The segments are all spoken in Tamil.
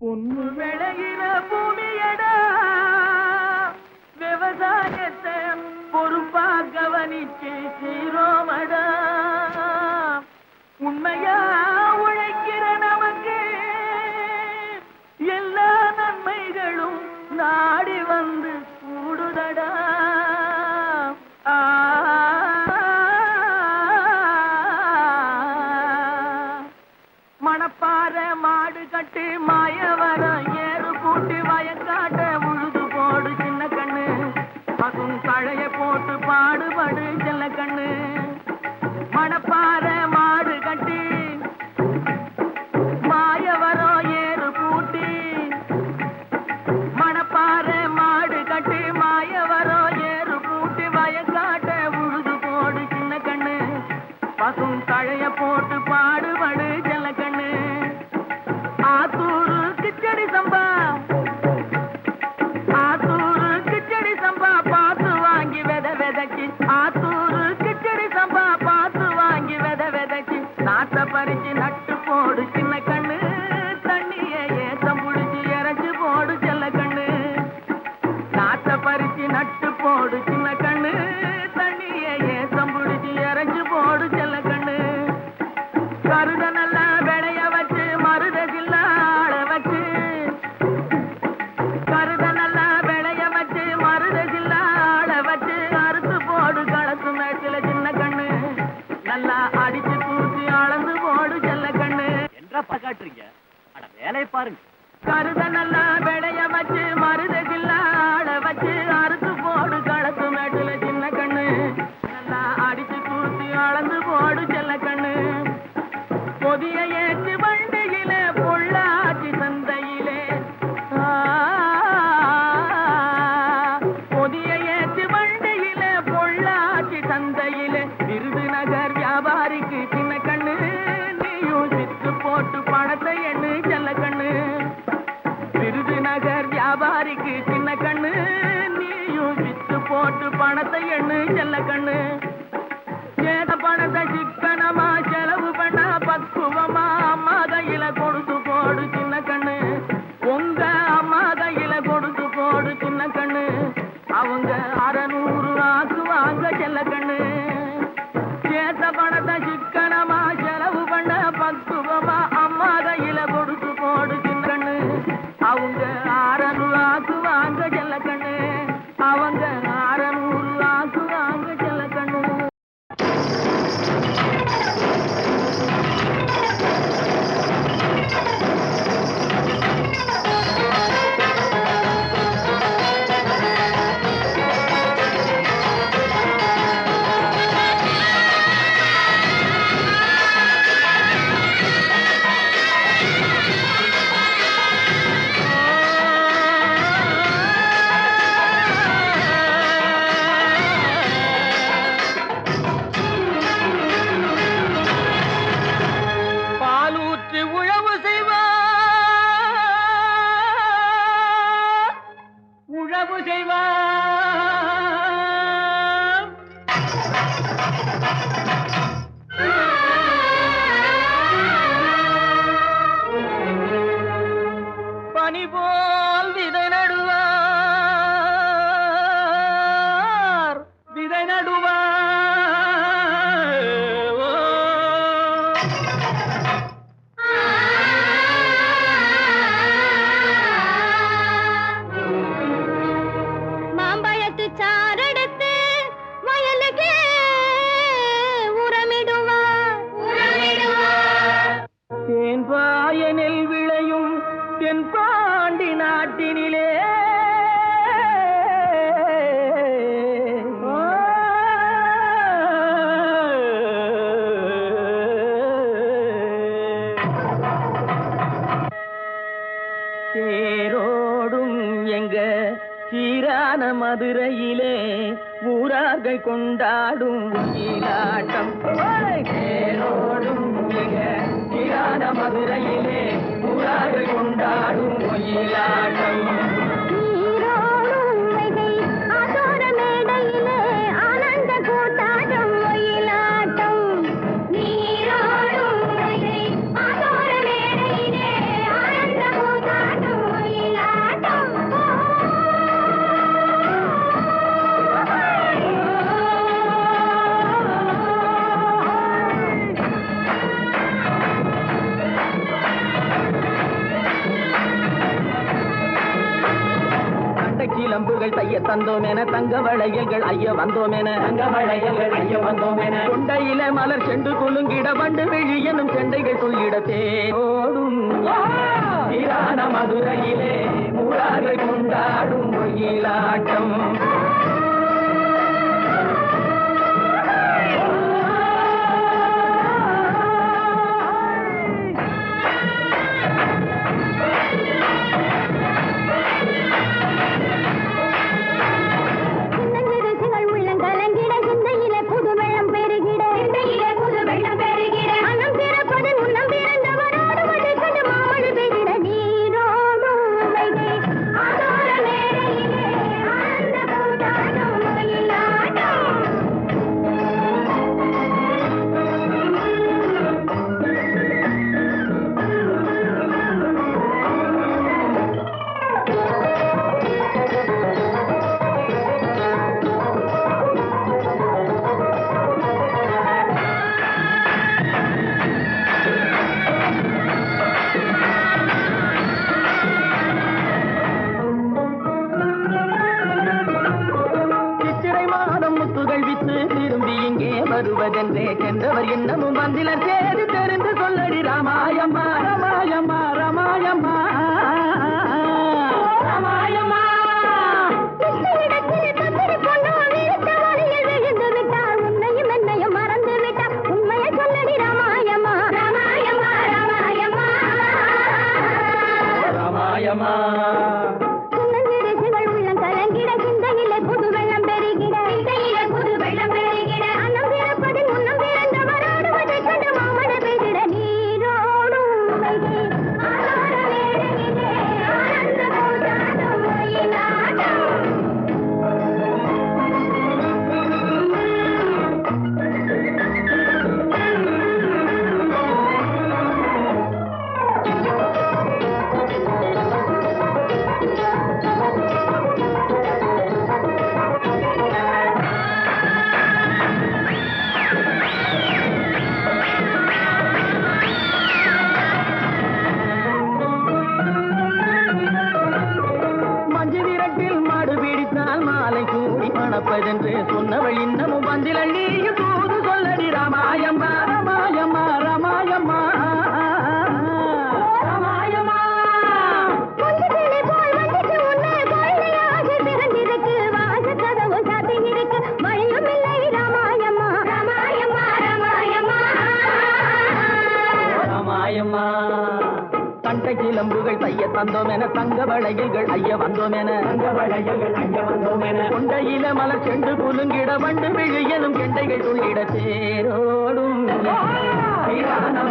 பொண்ணு விளையிற பூமியடா, விவசாயத்தை பொறுப்பா கவனிச்சு சீரோமடா. உண்மையா உழைக்கிற நமக்கு எல்லா நன்மைகளும் நாடி வந்து கூடுதடா. மணப்பாற மாடு கட்டு மாயவரம் ஏறு கூட்டி வயக்காட்ட உழுது போடு சின்ன கண்ணு. பசும் தழைய போட்டு பாடுபடு செல்ல கண்ணு. மணப்பாற மாடு கட்டி மாயவரம் ஏறு கூட்டி, மணப்பாற மாடு கட்டி மாயவரம் ஏறு கூட்டி வயக்காட்ட உழுது போடு சின்ன கண்ணு. பசும் தழைய போட்டு பாடுபடு செல்ல கண்ணு. ஆத்தூரு கிச்சடி சம்பா, ஆத்தூரு கிச்சடி சம்பா பார்த்து வாங்கி விதைச்சு, ஆத்தூரு கிச்சடி சம்பா பார்த்து வாங்கி விதைச்சு, நாட்டை பறிச்சு நட்டு போடு சின்ன கண்ணு. தண்ணிய ஏத்தம் புடிச்சு இறச்சி போடு செல்ல கண்ணு. நாட்டை பறிச்சு நட்டு போடு சின்ன கண்ணு. தண்ணிய ஏத்தம் புடிச்சு இறச்சி போடு செல்ல கண்ணு. கருத நல்லா விளைய வச்சு மருத ஜில்லாட வச்சு, கருத நல்லா விளைய வச்சு மருத ஜில்லாட வச்சு, அறுத்து போடு களத்து மேட்டில சின்ன கண்ணு. நல்லா அடிச்சு தூசி அளந்து போடு செல்ல கண்ணு. என்றா காட்டுறீங்க, அட வேலையை பாருங்க. கருத நல்லா விளைய வச்சு மருத ஜில்லாட வச்சு, அறுத்து போடு களத்து மேட்டில சின்ன கண்ணு. நல்லா அடிச்சு தூசி அளந்து போடு செல்ல கண்ணு. பொதிய ஏற்று வண்டியிலே பொள்ளாச்சி சந்தையிலே, பொதிய ஏற்று வண்டியிலே பொள்ளாச்சி சந்தையிலே, விருதுநகர் வியாபாரிக்கு சின்ன கண்ணு. நீயும் சித்து போட்டு பணத்தை எண்ணு செல்ல கண்ணு. விருதுநகர் வியாபாரிக்கு சின்ன கண்ணு. நீயும் சித்து போட்டு பணத்தை எண்ணு செல்ல கண்ணு. ஏத பணத்தை சிக்கனமா செலவு பண்ண பக்குவமா அம்மா கையில கொடுத்து போடு சின்ன கண்ணு. உங்க அம்மா கையில கொடுத்து போடு சின்ன கண்ணு. அவங்க 600 ஆக்குவாங்க செல்ல கண்ணு. ஏத பணத்தை சிக்கனமா செலவு பண்ண பக்குவமா அம்மா கையில கொடுத்து போடு சின்ன கண்ணு. அவங்க 600 ஆக்குவாங்க செல்ல கண்ணு. அவங்க 600 ஆக்குவாங்க செல்ல கண்ணு. பாலூற்றி உழவு செய்வார், உழவு செய்வார். பனி போல் விதை நடுவார், விதை நடுவார். மாம்பழத்து சாரெடுத்து வயலுக்கு உரமிடுவார். தேன்பாய நெல் விளையும் தென்பாண்டி நாட்டினிலே, தேரோடும் எங்க சீரான மதுரையிலே ஊரார்கள் கொண்டாடும் ஒயிலாட்டம். தேரோடும் எங்க சீரான மதுரையிலே ஊரார்கள் கொண்டாடும் ஒயிலாட்டம். நீரோடும் வைகை ஆத்தோர மேடையிலே ஆனந்த கூத்தாட்டம் ஒயிலாட்டம். நீரோடும் வைகை ஆத்தோர மேடையிலே ஆனந்த கூத்தாட்டம். சிலம்புகள் தைய தந்தோம் என தங்க வளையல்கள் ஐய வந்தோம் என தங்க வளையல்கள் ஐய வந்தோம் என கொண்டையில மலர் செண்டு குலுங்கிட வண்டு விழி எனும் செண்டைகள் சொல்லிட தேடும் மதுரையிலே மூடாக கொண்டாடும் மொயிலாட்டம். வருவதென்றே சென்றவர் இன்னமும் வந்திலர் சேது தெரிந்து சொல்லடி ராமாயம்மா ராமாயம்மா ராமாயம்மா ராமாயம்மா. உன்னையும் என்னையும் மறந்து விட்டார் உண்மையை சொல்லடி ராமாயம்மா ராமாயம்மா ராமாயம்மா ராமாயம்மா. சொன்னவள் இன்னமும் வந்திலள் நீயும் தூது சொல்லடி ராமாயம்மா ராமாயம்மா ராமாயம்மா ராமாயம்மா. ராமாயம்மா. கண்டை சிலம்புகள் தைய தந்தோம் என தங்க வளையல்கள் ஐய வந்தோம் என தங்க வளையல்கள் ஐய வந்தோம் என கொண்டையில மலர் செண்டு குலுங்கிட வண்டு விழி எனும் கெண்டைகள் துள்ளிட தேரோடும்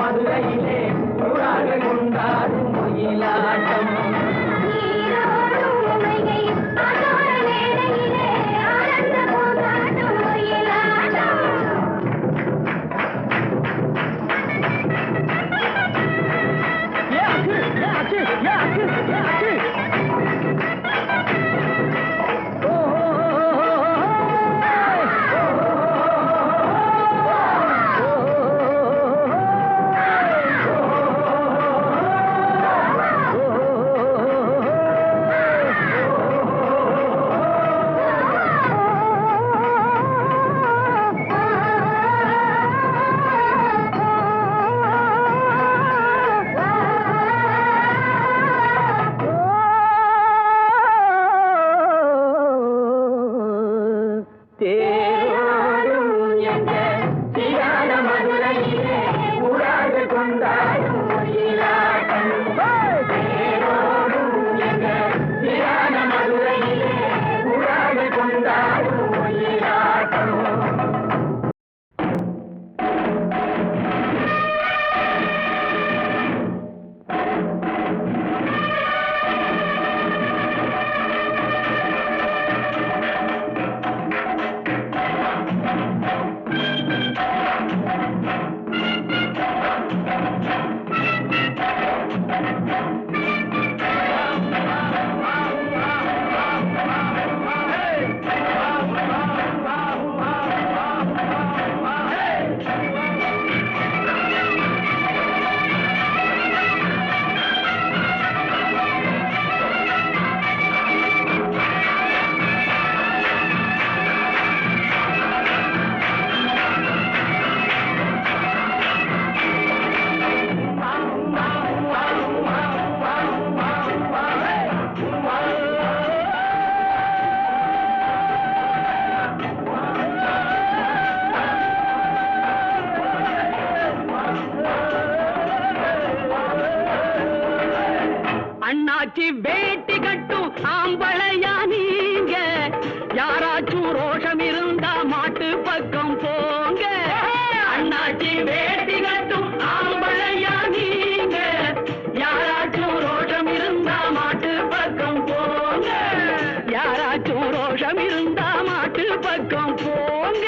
மதுரையிலே கொண்டாடும் மயிலாட்டம். அண்ணாச்சி வேட்டி கட்டும் ஆம்பளையா நீங்க, யாராச்சும் ரோஷம் இருந்தா மாட்டு பக்கம் போங்க. அண்ணாச்சி வேட்டி கட்டும் ஆம்பளையா நீங்க, யாராச்சும் ரோஷம் இருந்தா மாட்டு பக்கம் போங்க. யாராச்சும் ரோஷம் இருந்தா மாட்டு பக்கம் போங்க.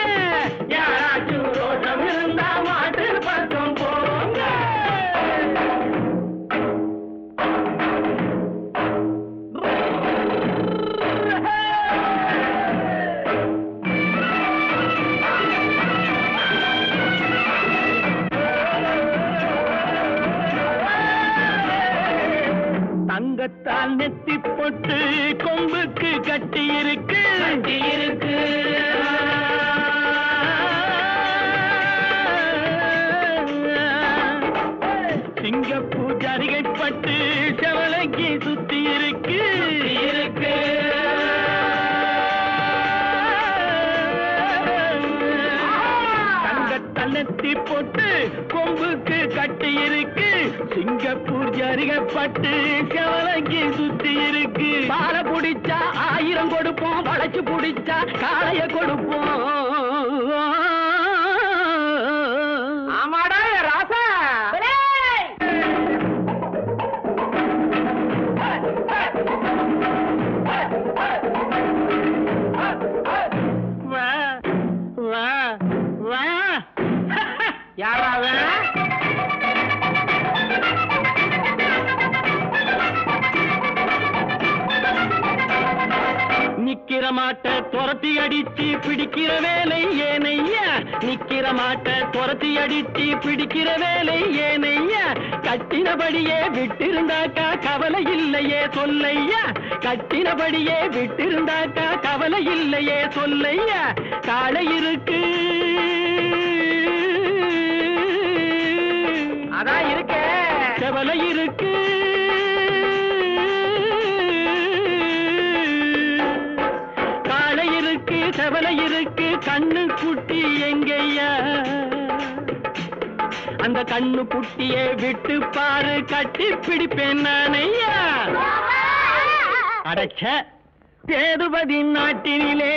யாராச்சும் ரோஷம் இருந்தா மாட்டு பக்கம் போங்க. தங்கத்தால் நெத்தி போட்டு கொம்புக்கு கட்டி இருக்கு, கட்டி இருக்கு. சிங்கப்பூ ஜரிகை பட்டு செவலைக்கு சுத்தி இருக்கு, இருக்கு. தங்கத்தால் நெத்தி போட்டு கொம்புக்கு கட்டி இருக்கு, சிங்கப்பூர் ஜரிகப்பட்டு செவலைக்கு சுத்தி இருக்கு. பால புடிச்சா 1000 கொடுப்போம், வளைச்சு புடிச்சா காளைய கொடுப்போம். ஆமாடா ராசா. வா வா வா. யாராவ? நிக்கிற மாட்ட துரத்தி அடிச்சு பிடிக்கிற வேலை ஏனையா, நிக்கிற மாட்ட துரத்தி அடிச்சு பிடிக்கிற வேலை ஏனையா. கட்டினபடியே விட்டிருந்தாக்கா கவலை இல்லையே சொல்லையா, கட்டினபடியே விட்டிருந்தாக்கா கவலை இல்லையே சொல்லையா. காளை இருக்கு, அதான் இருக்க. செவலை இருக்கு, செவலை இருக்கு. கண்ணு குட்டி எங்கய்யா, அந்த கண்ணு குட்டியை விட்டு பாரு, கட்டி பிடிப்பேன் நானையா. அடச்ச சேதுபதி நாட்டினிலே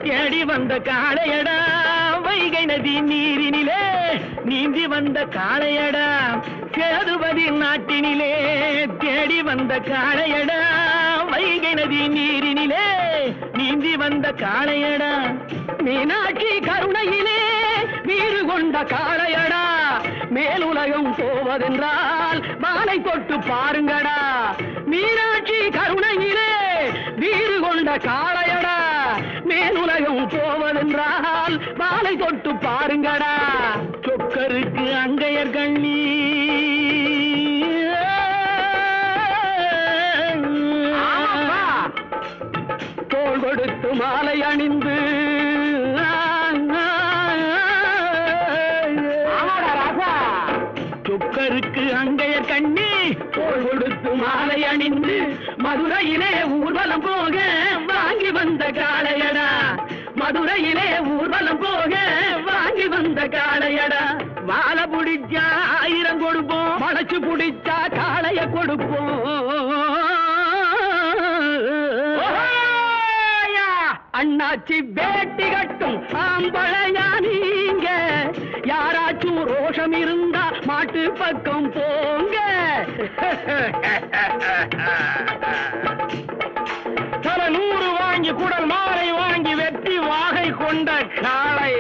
தேடி வந்த காளையடா, வைகை நதி நீரினிலே நீந்தி வந்த காளையடா. சேதுபதி நாட்டினிலே தேடி வந்த காளையடா, வைகை நதி நீரினிலே நீந்தி வந்த காளையடா. மீனாட்சி கருணையிலே வீறு கொண்ட காளையடா. மேலுலகம் போவதென்றால் மாலை தொட்டு பாருங்கடா. மீனாட்சி கருணையிலே வீறு கொண்ட காளையடா. மேலுலகம் போவதென்றால் மாலை தொட்டு பாருங்கடா. சொக்கருக்கு அங்கையர் கண்ணி, தோள் கொடுத்து மாலை அணிந்து, சொக்கருக்கு அங்கையர் கண்ணி தோள் கொடுத்து மாலை அணிந்து, மதுரையிலே ஊர்வலம் போக வாங்கி வந்த காளையடா. மதுரையிலே ஊர்வலம் போக வாங்கி வந்த காளையடா. வாழை புடிச்சா 1000 கொடுப்போம், வளைச்சு புடிச்சா காளைய கொடுப்போம். அண்ணாச்சி வேட்டி கட்டும் ஆம்பளையா நீங்க, யாராச்சும் ரோஷம் இருந்தா மாட்டு பக்கம் போங்க. தல 100 வாங்கி குடல் மாலை வாங்கி வெட்டி வாகை கொண்ட காளை.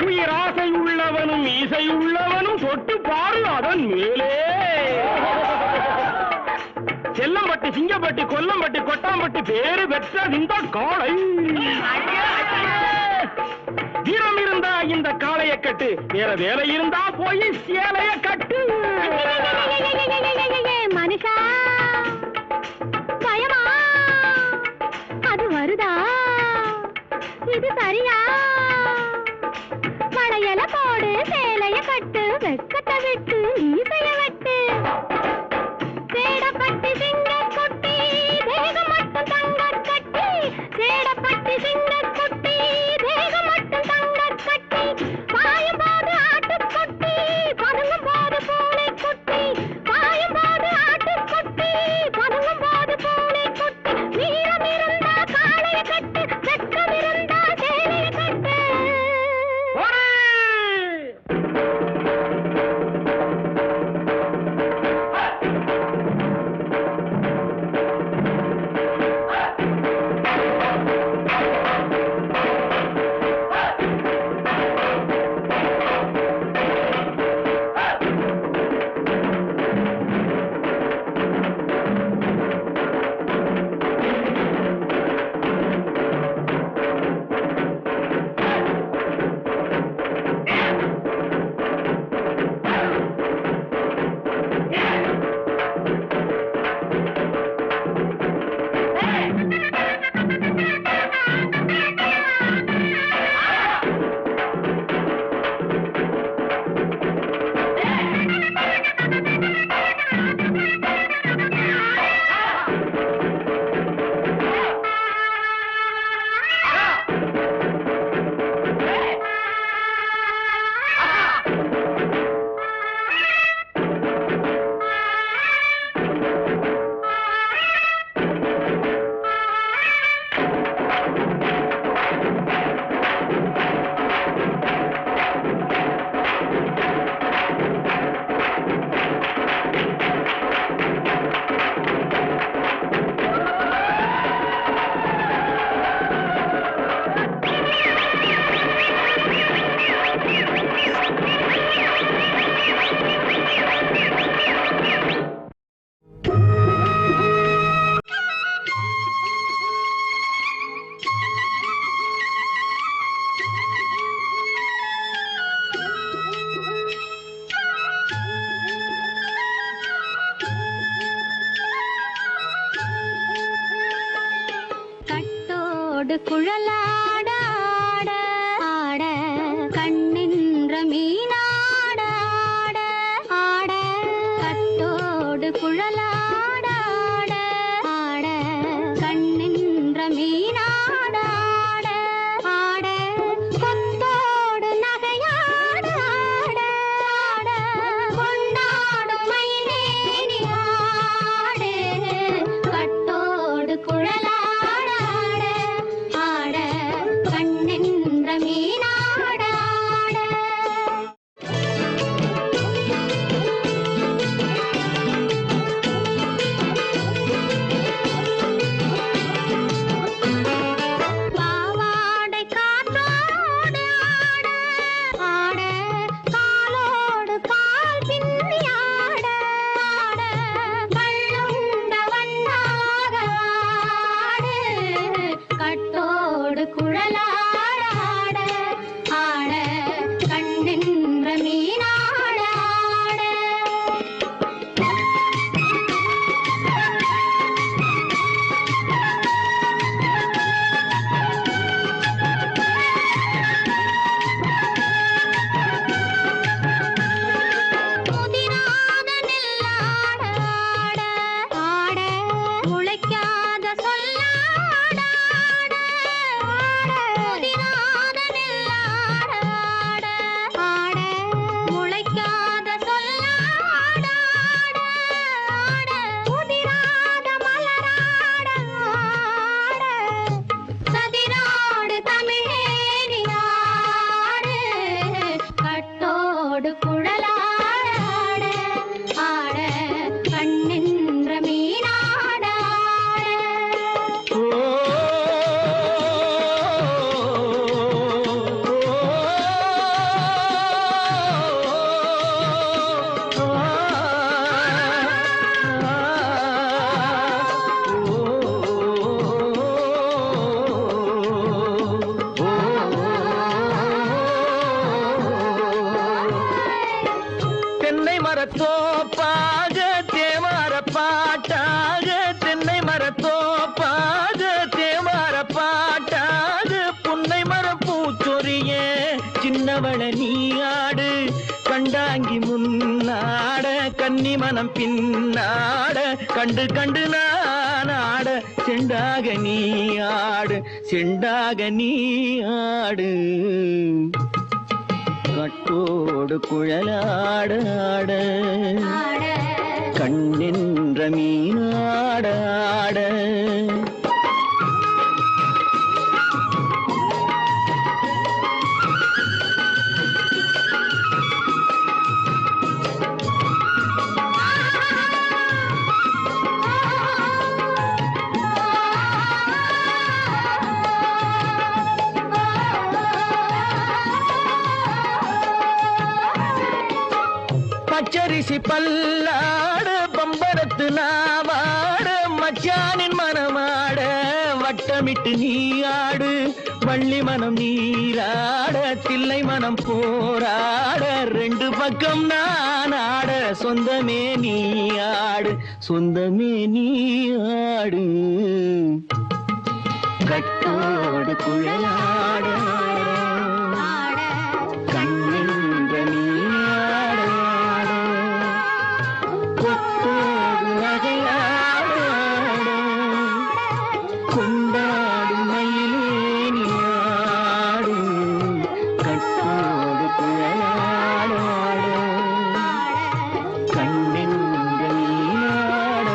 உயிராசை உள்ளவனும் இசை உள்ளவனும் தொட்டு பாரு அதன் மேலே. செல்லம்பட்டி சிங்கப்பட்டி கொல்லம்பட்டி கொட்டாம்பட்டி பேரு பெற்ற இந்த காளை. வீரம் இருந்தா இந்த காளைய கட்டு, வேற வேலை இருந்தா போய் சேலைய கட்டு. மனுஷா பயமா, அது வருதா, இது சரியா? மழையல போடு, சேலைய கட்டு, வெக்கத்தை விட்டு ஈசைய வெட்டு. சேடப்பட்டி சிங்க குட்டி, தேகம் மட்டும் தங்க கட்டி. சேடப்பட்டி சிங்க குட்டி, தேகம் மட்டும் தங்க கட்டி. பாயும் போது ஆட்டு குட்டி, பதுங்கும் போது பூனை குட்டி. பாயும் போது ஆட்டு கட்டோடு குழலாட ஆட ஆட கண்ணின்ற மீனாட ஆட ஆட கட்டோடு குழலாட ஆட ஆட கண்ணின்ற மீனாட ஆட ஆட கொத்தோடு நகையாட ஆட ஆட கொண்டாடும் மயிலேறி ஆடு கட்டோடு குழலாட ஆட ஆட கண்ணின்ற மீனாட ஆட பாவாடை காற்றோடு ஆட ஆட காலோடு கால் பின்னி ஆட ஆட கள்ளுண்ட வண்ணாக ஆடு கட்டோடு குழலாட ஆட ஆட கண்ணின்ற மீனாட ஆட முதிராத நெல்லாட ஆட ஆட முளைக்காத சொல்லாட ஆட ஆட முதிராத நெல்லாட ஆட ஆட முளைக்காத சொல்லாட ஆட ஆட முதிராத மலராட ஆட சதிராடு தமிழேறி ஆடு கட்டோடு குழலாட ஆட ஆட கண்ணின்ற மீனாட தென்னை மரத்தோப்பாக தேவார பாட்டாக தென்னை மரத்தோப்பாக தேவார பாட்டாக புன்னை மரம் பூச்சொரிய சின்னவள நீயாடு கண்டாங்கி முன்னாட கன்னி மனம் பின்னாட கண்டு கண்டு நானாட செண்டாக நீயாடு செண்டாக நீயாடு கட்டோடு குழலாட ஆட ஆட கண்ணின்ற மீனாட ஆட பச்சரிசி பல்லாட பம்பரத்து நாவாட மச்சானின் மனமாட வட்டமிட்டு நீயாடு வள்ளி மனம் நீராட தில்லை மனம் போராட ரெண்டு பக்கம் நான் ஆட சொந்தமே நீயாடு சொந்தமே நீயாடு கட்டோடு குழலாட ஆட கண்ணின்ற நீயாட கொத்தோடு நகையாட கொண்டாடும் மயிலே நீயாடு கட்டோடு குழலாட கண்ணின்ற நீயாட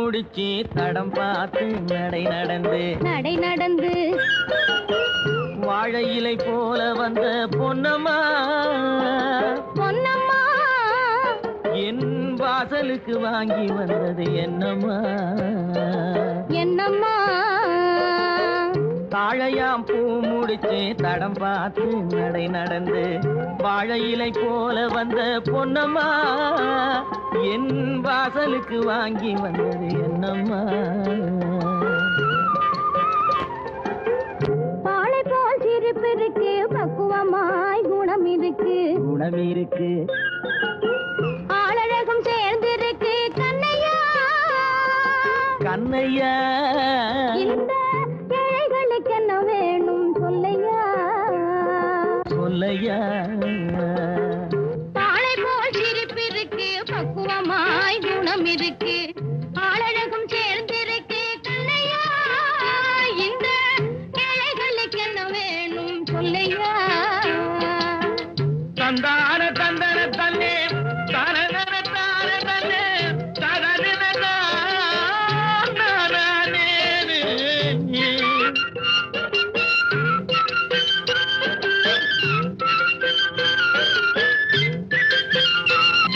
முடிச்சு தடம் பார்த்து நடை நடந்து வாழை இலை போல வந்த பொன்னம்மா என் வாசலுக்கு வாங்கி வந்தது என்னம்மா தாழையாம் பூ முடிச்சு தடம் பார்த்து நடை நடந்து வாழை இலை போல வந்த பொன்னம்மா என் வாசலுக்கு வாங்கி வந்தது என்னம்மா பாலை போல் சிரிப்பு இருக்கு பக்குவமாய் குணம் இருக்கு ஆளழகும் சேர்ந்திருக்கு கண்ணையா இந்த ஏழைகளுக்கு என்ன வேணும் சொல்லையா பாலை போல் சிரிப்பு இருக்கு பக்குவமாய் குணம் இருக்கு ஆளழகும் சேர்ந்திருக்கு கண்ணையா இந்த ஏழைகளுக்கு என்ன வேணும் சொல்லையா தந்தான தந்தன தன்னே தரன தார தன்னே தரன தாரனே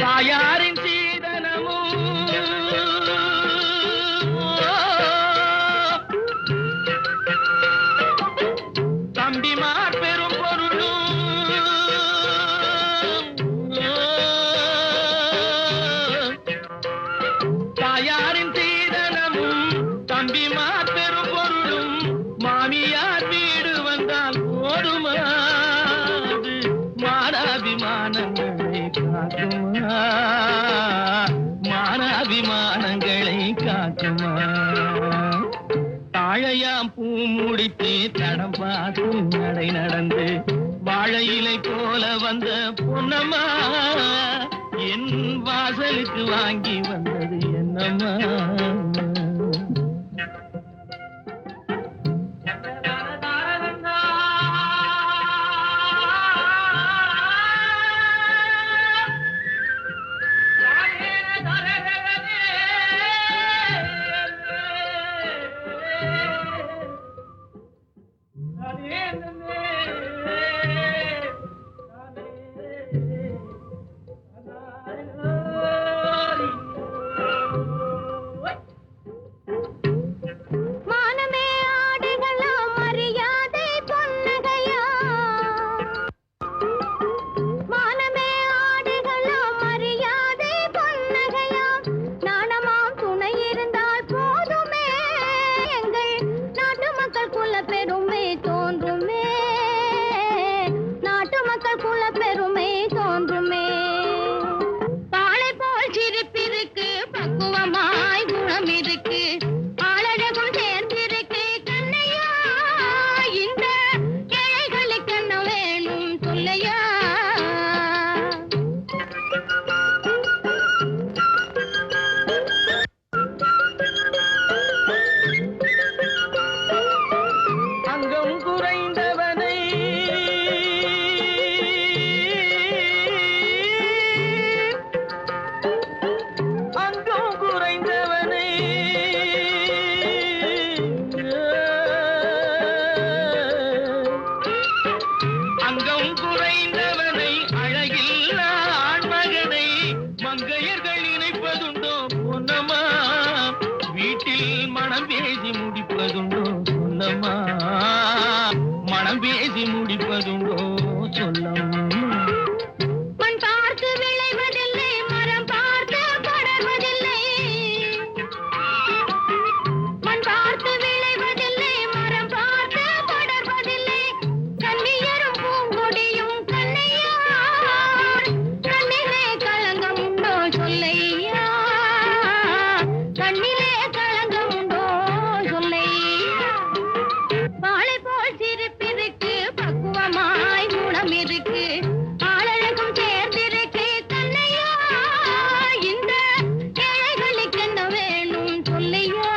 தாயாரின் சீதனமும் தம்பிமார் பெரும் பொருளும் தாயாரின் சீதனமும் தம்பிமார் பெரும் பொருளும் மாமியார் வீடு வந்தால் போதுமாது மானாபிமானங்களை காக்குமா மானாபிமானங்களை காக்குமா தாழையாம் பூ முடித்து தடம் பார்த்து நடை நடந்து வாழை இலை போல வந்த பொன்னம்மா என் வாசலுக்கு வாங்கி வந்தது என்னம்மா மானமே ஆடுகளா மரியாதை பொன்னகையா மானமே ஆடுகளா மரியாதை பொன்னகையா நாணமாம் துணை இருந்தால் போதுமே எங்கள் நாட்டு மக்கள் குல பெருமை தோன்றுமே நாட்டு மக்கள் குல பெருமை தோன்றுமே பாலை போல் சிரிப்பிருக்கு பக்குவமாய் குணம் இருக்கு ஆளழகும் சேர்ந்திருக்கு கண்ணையா இந்த ஏழைகளுக்கு என்ன வேணும் சொல்லையா அங்கம் குறைந்தவனை அங்கம் குறைந்தவனை அங்கம் குறைந்தவனை அழகில்ல ஆண்மகனை மங்கையர்கள் நினைப்பதுண்டோ பொன்னம்மா வீட்டில் மனம் பேசி முடிப்பதுண்டோ சொல்லம்மா மனம் பேசி முடிப்பதுண்டோ சொல்லம்மா மண் பார்த்து விளைவதில்லை மரம் பார்த்து படர்வதில்லை மண் பார்த்து விளைவதில்லை மரம் பார்த்து படர்வதில்லை கண்ணியரும் பூங்கொடியும் கண்ணையா கண்ணிலே களங்கம் உண்டோ சொல்லையா கண்ணிலே களங்கம் உண்டோ சொல்லையா பாலை போல் சிரிப்பிருக்கு பக்குவமாய் குணம் இருக்கு ஆளழகும் சேர்ந்திருக்கு கண்ணையா இந்த ஏழைகளுக்கு என்ன வேணும் சொல்லையா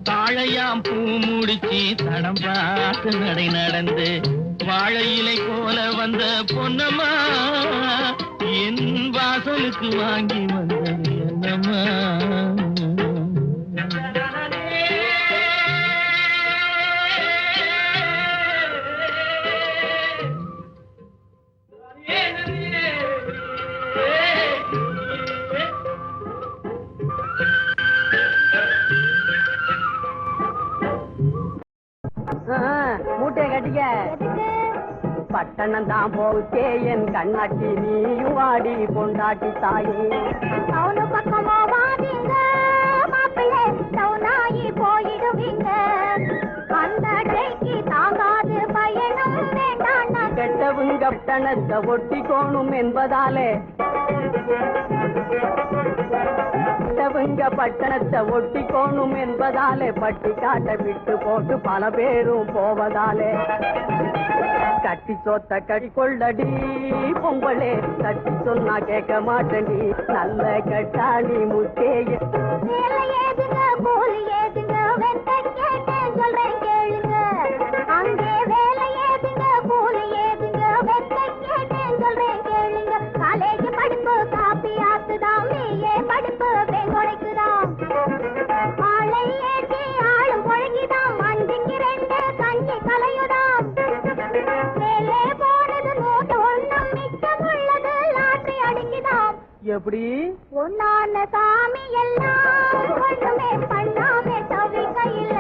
தாழையாம் பூ முடிச்சு தடம் பார்த்து நடை நடந்து வாழை இலை போல வந்த பொன்னம்மா என் வாசலுக்கு வாங்கி வந்தது என்ன அம்மா. மூட்டையை கட்டிக்க. பட்டணம் தான் போச்சே என் கண்ணாட்டி, நீயும் வாடி பொண்டாட்டி தாயே. அவனு பக்கமா வாதீங்க மாப்பிள்ளை, டவுனாயி போயிடுவீங்க. அந்த ட்ரெய்க்கு தாங்காது பயணம் வேண்டாம். கெட்டவங்க பட்டணத்தை ஒட்டிக்கோணும் என்பதாலே, கெட்டவங்க பட்டணத்தை ஒட்டிக்கோணும் என்பதாலே, பட்டி காட்ட விட்டு போட்டு பல பேரும் போவதாலே, கட்டி சொத்த கடி கொள்ளடி பொங்கலே, கட்டி சொன்னா கேட்க மாட்டேடி நல்ல கட்டாளி முத்தேய. வேலை ஏதுங்க கூலி ஏதுங்க வெட்ட கேட்டேன் சொல்றேன் கேளுங்க. அங்கே வேலை ஏதுங்க கூலி ஏதுங்க வெட்ட கேட்டேன் சொல்றேன் கேளுங்க. காலேஜ் படிப்பு காப்பி ஆத்துதான், பிஏ படிப்பு பெங்கொடைக்குதான். ஆளை ஏற்றி ஆளும் பொழகிதான், அஞ்சுக்கு 2 கஞ்சி கலையுதாம். மேலே போனது நோட்டு ஒண்ணும், மிச்சமுள்ளது லாட்டரி அடிக்குதாம். எப்படி ஒன்னான சாமி எல்லாம் ஒண்ணுமே பண்ணாமே தவிக்கையில.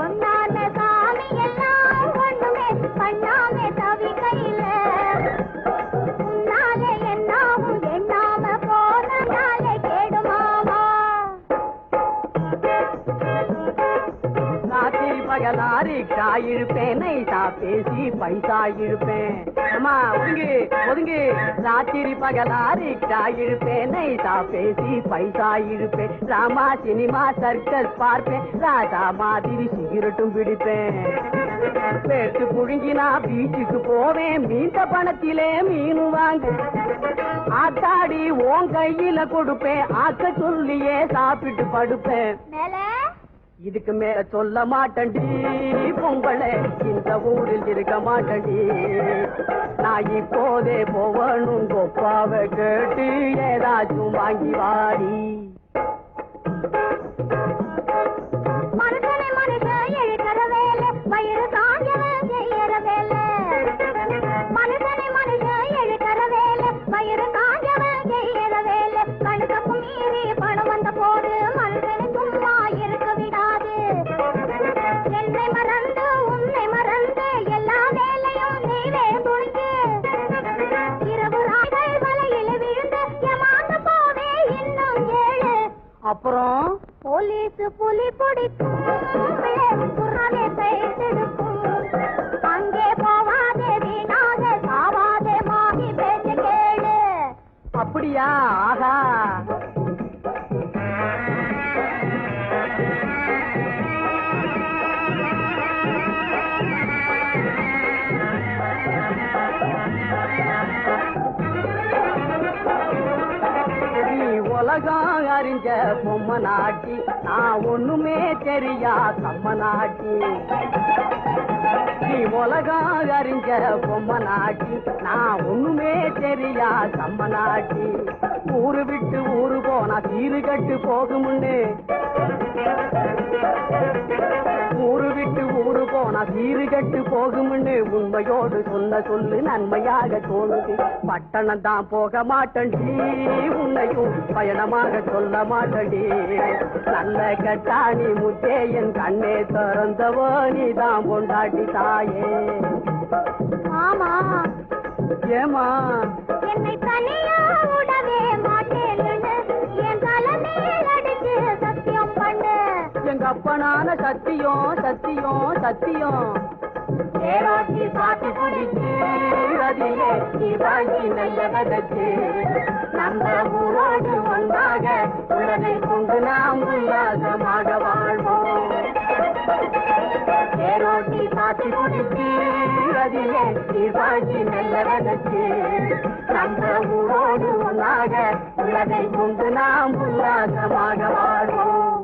ஒன்னான சாமி எல்லாம் ஒண்ணுமே பண்ணாமே தவிக்கையில. உன்னாலே என்னாவும் எண்ணாம போனதாலே கேடுமாமா. ராத்திரி பகலாரி காயிருப்பேன், நைசா பேசி பைசா இருப்பேன். அம்மா ஒதுங்கு ஒதுங்கு. ராத்திரி பகலாரி காயிருப்பேன், நைசா பேசி பைசா இருப்பேன். ராமா சினிமா சர்க்கஸ் பார்ப்பேன், ராஜா மாதிரி சிகரெட்டும் பிடிப்பேன். பேட்டு புழுங்கினா பீச்சுக்கு போவேன், மீந்த பணத்திலே மீன் வாங்க. ஆத்தாடி உன் கையில கொடுப்பேன், ஆக்க சொல்லியே சாப்பிட்டு படுப்பேன். மேல இதுக்கு மேல சொல்ல மாட்டேன்டி பொங்கலை, இந்த ஊரில் இருக்க மாட்டேன்டி. நான் இப்போதே போவனும் கொப்பாவை கேட்டு ஏதாச்சும் வாங்கி வாடி. மனுஷனை மனுஷன் எழுக்கிற வேலை, வயிறு காஞ்சவன் செய்யற வேலை. மனுஷனை மனுஷன் எழுக்கிற வேலை, வயிறு காஞ்சவன் செய்யற வேலை. கணக்கு மீறி பணம் வந்த போது மனுஷனை சும்மா இருக்க விடாது. என்னை மறந்து உன்னை மறந்து எல்லா வேலையும் நீவே துணிந்து. இரவு ராய்கள் வலையில் விழுந்து ஏமாந்து போவே இன்னும் 7. அப்புறம் போலீஸ் புலி பிடிக்கும், குர்ரானே கைத்தெடுக்கும். அங்கே போவாதே வீணாக சாவாதே மாகி பேச்சு கேளு. அப்படியா? ஆஹா. உலகம் அறிஞ்ச பொம்மை நாட்டி, நான் ஒண்ணுமே தெரியா கம்ம நாட்டி. நீ உலகம் அறிஞ்ச பொம்மை நாட்டி, நான் ஒண்ணுமே தெரியா கம்ம நாட்டி. ஊரு விட்டு ஊரு போனா சீரு கட்டு போகுமுன்னு, ஊரு விட்டு ஊரு போனா சீரு கட்டு போகுமுன்னு உண்மையோடு சொன்ன சொல்லு நன்மையாக தோணுது. பட்டணம் தான் போக மாட்டேன்டி, உன்னையும் பயணமாக சொல்ல மாட்டேன்டி. நல்ல கட்டாணி முத்தே என் கண்ணே திறந்தவோ நீதான் பொண்டாட்டி தாயே. ஆமா ஏமா என்னை தனியா விடவே மாட்டேன்னு என் தலைமையில் அடிச்சு சத்தியம் பண்ணு. எங்க அப்பனான சத்தியம் சத்தியம் சத்தியம். ஏராட்டி பாட்டி பிடிச்சு அதிலே நீ வாங்கி நல்ல விதைச்சு, நம்ம ஊரோடு ஒன்றாக உலகை கொண்டு நாம் உல்லாசமாக வாழ்வோம். ஏரோட்டி பாட்டி பிடிச்சு அதிலே நீ வாங்கி நல்ல விதைச்சு, நம்ம ஊரோடு ஒன்றாக உலகை கொண்டு நாம் உல்லாசமாக வாழ்வோம்.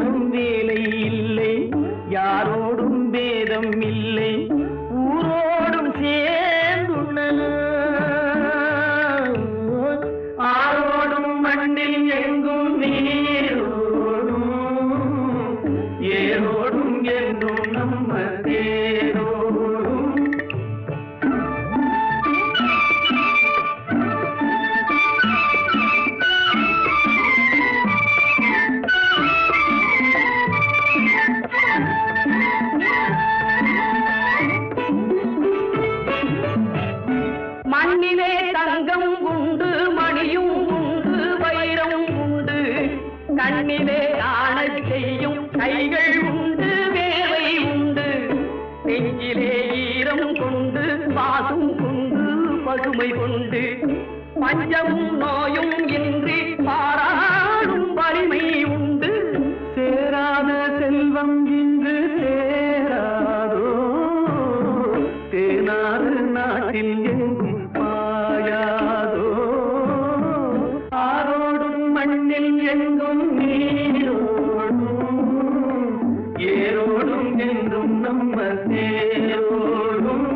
நாடும் வேலை இல்லை, யாரோடும் பேதம் இல்லை, ஊரோடும் சேர்ந்துண்ணலாம். ஆரோடும் மண்ணில் எங்கும் நீரோடும், ஏரோடும் என்றும் நம்ம தேரோடும். மண்ணிலே தங்கம் உண்டு, மணியும் உண்டு, வைரம் உண்டு, கண்ணிலே ஆணச் செய்யும் கைகள் உண்டு, வேலை உண்டு, நெஞ்சிலே ஈரம் கொண்டு, பாசும் கொண்டு, பசுமை கொண்டு, பஞ்சமும் நோயும் இன்றி பாராடும் வலிமை உண்டு. சேராத செல்வம் இங்கு சேராதோ, தேனாறு நாட்டில் எங்கும் பாயாதோ, ஆரோடும் மண்ணில் எங்கும் நீரோடும், ஏரோடும் என்றும் நம்ம தேரோடும்.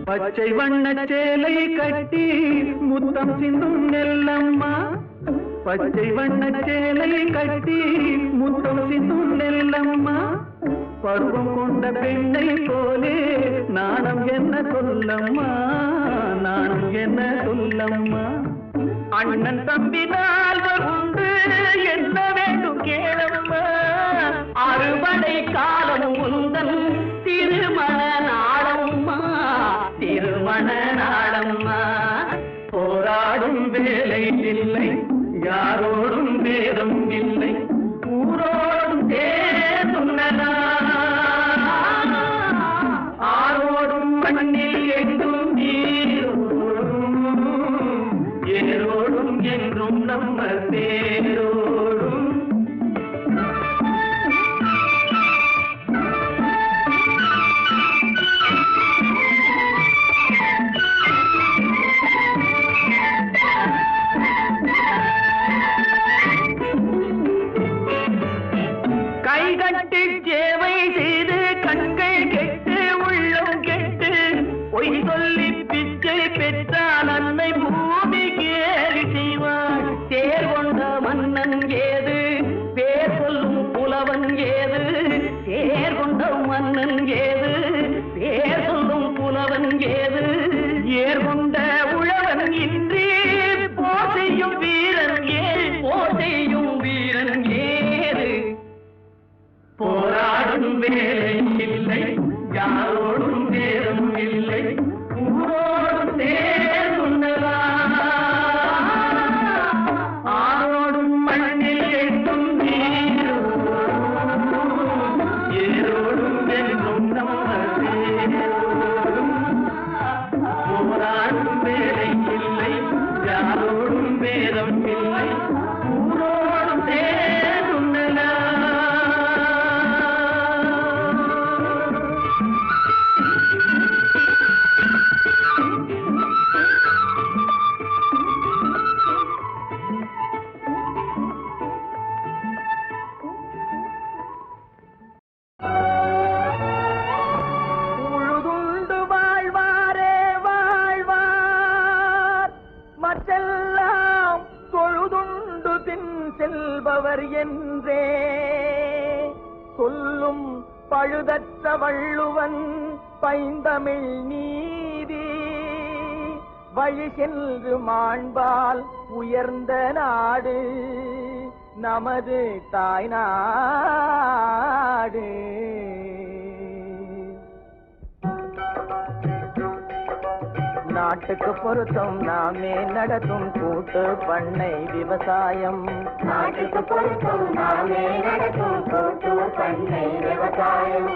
பச்சை வண்ண சேலை கட்டி முத்தம் சிந்தும் நெல்லம்மா, பச்சை வண்ண சேலை கட்டி முத்தம் சிந்தும் நெல்லம்மா, பருவம் கொண்ட பெண்ணை போலே நாணம் என்ன சொல்லம்மா, நாணம் என்ன சொல்லம்மா. அண்ணன் தம்பி நால்வர் உண்டு, என்ன வேண்டும் கேளம்மா, அறுபடை காலம் உந்தன் திருமண நாளம்மா, திருமண நாளம்மா. போராடும் வேலை இல்லை, யாரோடும் பேதம் இல்லை, ஊரோடும் சேர்ந்துண்ணலாம். ஆரோடும் மண்ணில் எங்கும் நீரோடும், ஏரோடும் என்றும் நம்ம தேரோடும். கைகட்டி சேவை செய்து கண்கள் கெட்டு உள்ளம் கெட்டு, பொய் சொல்லி பிச்சை பெற்றால் அன்னை பூமி கேலி செய்வாள். தேர் கொண்ட மன்னன் ஏது, பேர் சொல்லும் புலவன் ஏது, தேர் கொண்ட மன்னன் ஏது, பேர் சொல்லும் புலவன் ஏது, ஏர் கொண்ட உழவன் இன்றி போர் செய்யும் வீரன் ஏது, போர் செய்யும் வீரன் ஏது. போராடும் வேலை இல்லை, யாரோடும் நேரம் இல்லை, ஊரோடும் சேர்ந்துண்ணலாம். ஆரோடும் மண்ணில் எங்கும் நீரோடும், ஏரோடும் என்றும் நம்ம தேரோடும். போராடும் வேலை இல்லை, யாரோடும் பேதம் இல்லை, ஊரோடும் சேர்ந்துண்ணலாம். உழுதுண்டு வாழ்வாரே வாழ்வார், மற்றெல்லாம் தொழுதுண்டு பின் செல்பவர் என்றே சொல்லும் பழுதற்ற வள்ளுவன் பைந்தமிழ் நீதி. வழி சென்று மாண்பால் உயர்ந்த நாடு நமது தாய்நாடு. நாட்டுக்கு பொருத்தம் நாமே நடத்தும் கூட்டு பண்ணை விவசாயம், நாட்டுக்கு பொருத்தம் நாமே நடத்தும் கூட்டு பண்ணை விவசாயம்.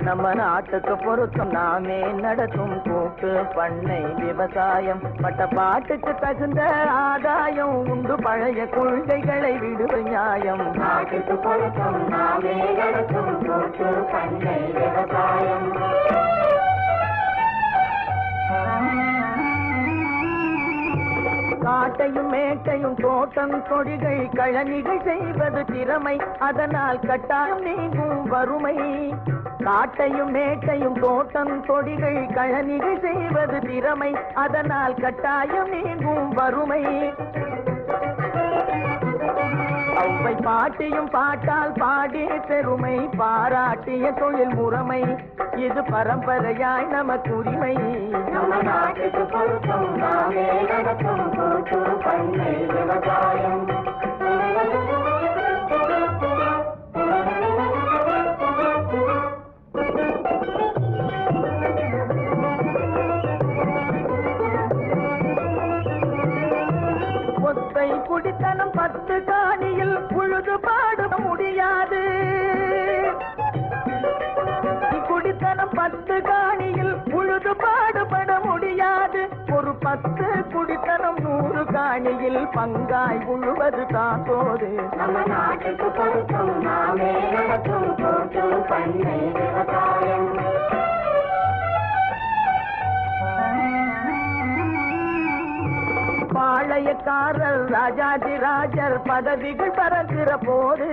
நம்ம நாட்டுக்கு பொருத்தம் நாமே நடத்தும் கூட்டு பண்ணை விவசாயம் பட்ட பாட்டுக்கு தகுந்த ஆதாயம் உண்டு பழைய கொள்கைகளை விடுவது நியாயம் நாட்டுக்கு பொருத்தம் நாமே நடத்தும் கூட்டு பண்ணை விவசாயம் காட்டையும் மேட்டையும் தோட்டம் கொடிகள் கழனிகள் செய்வது திறமை அதனால் கட்டாயம் நீங்கும் வறுமை காட்டையும் மேட்டையும் தோட்டம் கொடிகள் கழனிகள் செய்வது திறமை அதனால் கட்டாயம் நீங்கும் வறுமை அவ்வை பாட்டியும் பாட்டால் பாடி பெருமை பாராட்டிய தொழில் முறைமை இது பரம்பரையாய் நமக்கு உரிமை நம்ம நாட்டுக்கு பொருத்தம் நாமே நடத்தும் கூட்டு பண்ணை விவசாயம் ஒத்தை குடித்தனம் 10 காணியில் உழுது பாட முடியாது குடித்தனம் 10 காணியில் உழுது பாடுபட முடியாது ஒரு 10 குடித்தனம் 100 காணியில் பங்காய் உழுவது தான் போது நம்ம நாட்டுக்கு பொருத்தம் நாமே நடத்தும் கூட்டு பண்ணை விவசாயம் பாளையக்காரர் ராஜாதி ராஜர் பதவிகள் பறக்கிற போது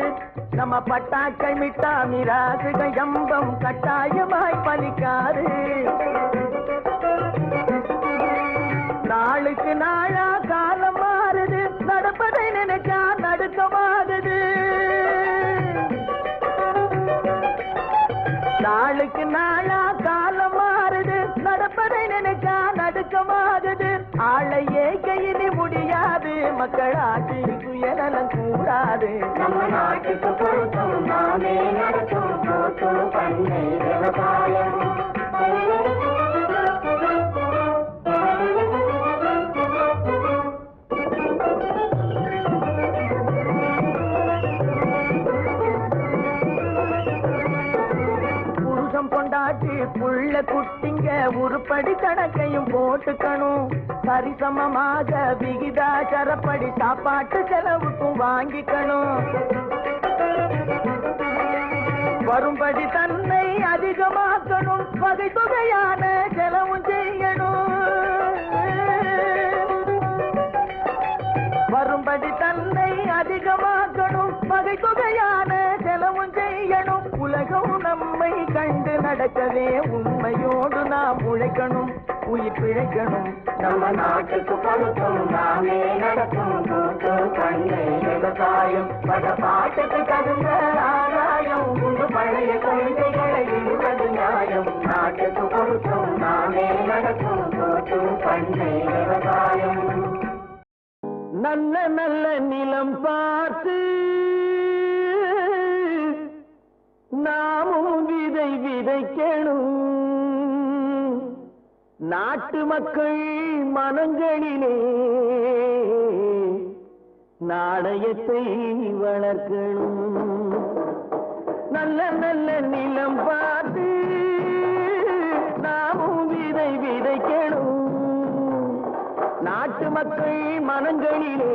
நம்ம பட்டாக்கள் மிட்டா மிராசுகள் எம்பம் கட்டாயமாய் பலிக்காது நாளுக்கு நாளா காலம் மாறுது நடப்பதை நினைச்சா நடுக்கமாகுது நாளுக்கு நாளா காலம் மாறுது நடப்பதை நினைச்சா நடுக்கமாகுது ஆளையே கையிலே முடியாது மக்களாட்சி சுயநலம் கூடாது நம்ம நாட்டுக்கு பொருத்தம் நாமே நடத்தும் கூட்டு பண்ணை விவசாயம் கொண்டாட்டி புள்ள குட்டிங்க உருப்படி கணக்கையும் போட்டுக்கணும் சரிசமமாக விகிதாச்சாரப்படி சாப்பாட்டு செலவுக்கும் வாங்கிக்கணும் வரும்படி தன்னை அதிகமாக்கணும் வகை தொகையான செலவும் செய்யணும் வரும்படி தன்னை அதிகமாக்கணும் வகை தொகையான செலவும் செய்யணும் உலகம் நம்மை கண்டு நடக்கவே உண்மையோடு நாம் உழைக்கணும் உயிர் பிழைக்கணும் நம்ம நாட்டுக்கு பொருத்தம் நாமே நடத்தும் கூட்டு பண்ணை விவசாயம் பட பாட்டுக்கு தகுந்த ஆதாயம் உண்டு பழைய கொள்கைகளை விடுவது நியாயம் நாட்டுக்கு பொருத்தம் நாமே நடத்தும் கூட்டு பண்ணை விவசாயம் நல்ல நல்ல நிலம் பார்த்து நாமும் விதை விதைக்கணும் நாட்டு மக்கள் மனங்களிலே நாணயத்தை வளர்க்கணும் நல்ல நல்ல நிலம் பார்த்து நாமும் விதை விதைக்கணும் நாட்டு மக்கள் மனங்களிலே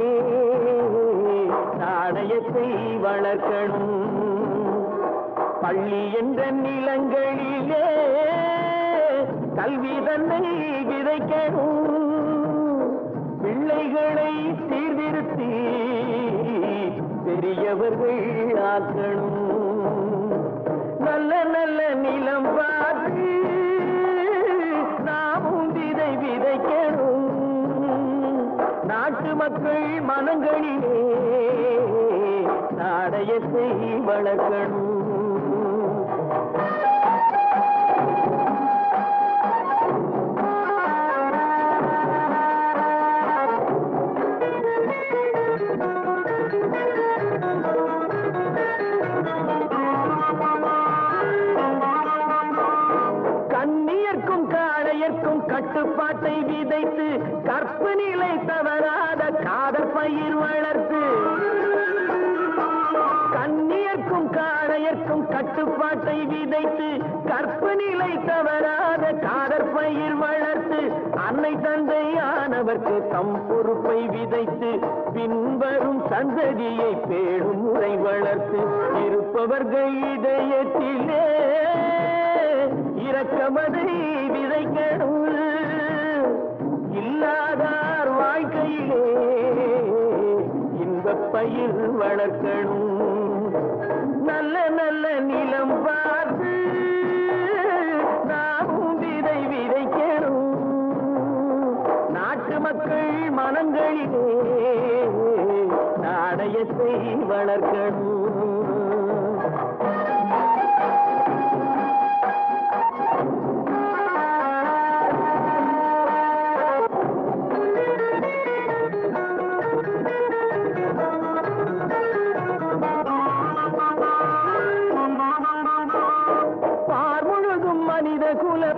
நாணயத்தை வளர்க்கணும் பள்ளி என்ற நிலங்களிலே கல்வி தன்னை விதைக்கணும் பிள்ளைகளை சீர்திருத்தி பெரியவர்கள் ஆக்கணும் நல்ல நல்ல நிலம் பார்த்து நாமும் விதை விதைக்கணும் நாட்டு மக்கள் மனங்களிலே நாணயத்தை வளர்க்கணும் கண்ணியர்க்கும் காளையர்க்கும் கட்டுப்பாட்டை விதைத்து கற்பு நிலை தவறாத காதல் பயிர் வளர்த்து கண்ணியர்க்கும் காளையர்க்கும் கட்டுப்பாட்டை விதைத்து கற்பு நிலை தவறாத காதற்பயிர் வளர்த்து அன்னை தந்தையானவர்க்கு தம் பொறுப்பை விதைத்து பின்வரும் சந்ததியை பேடும் முறை வளர்த்து இருப்பவர்கள் இதயத்திலே இரக்கமதை விதைக்கணும் இல்லாதார் வாழ்க்கையிலே இன்பப் பயிர் வளர்க்கணும் நல்ல நல்ல நிலம் பார்த்து நாமும் விதை விதைக்கணும் நாட்டு மக்கள் மனங்களிலே நாணயத்தை வளர்க்கணும்